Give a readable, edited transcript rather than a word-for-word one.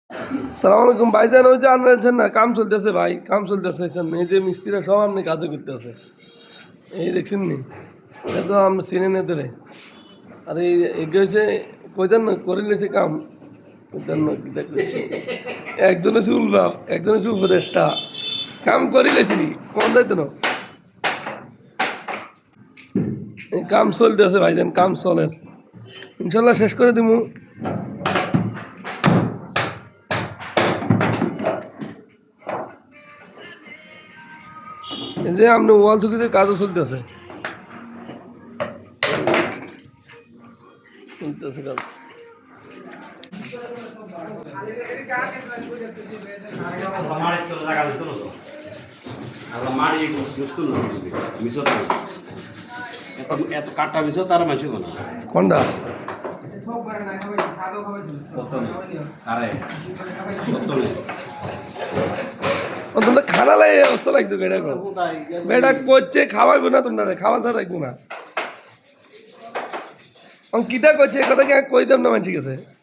সালাম আলাইকুম ভাইজান, ওই যে আনছেন না, কাম চলতেছে ভাই, কাম চলতেছে। এই যে মিস্ত্রিরা সব আপনি কাজও করতেছে, এই দেখছেন নি, এটা তো আপনি চিনে নিতে রে। আর এই এগিয়ে হয়েছে কইতেন না, করে নিয়েছে কাম, কইতেন না কি দেখছি। একজন আছে উল্লাপ, একজন আছে উপদেষ্টা, কাম করে গেছি কোন যাইতো না। এই কাম চলতেছে ভাইজান, কাম চলে, ইনশাল্লাহ শেষ করে দিব। এই যে আপনি ওয়াল চুকিদের কাজও চলতেছে, চলতেছে কাজ। এত কাটা বিষয় তার মাঝে না কোনটা তোমরা খানা লাই অবস্থা লাগছে বেটা, বেটা করছে খাওয়াইবো না, তোমরা খাওয়া দাওয়া রাখবো না, কিতা করছে কথা কি কই দাম না, মানছি গেছে।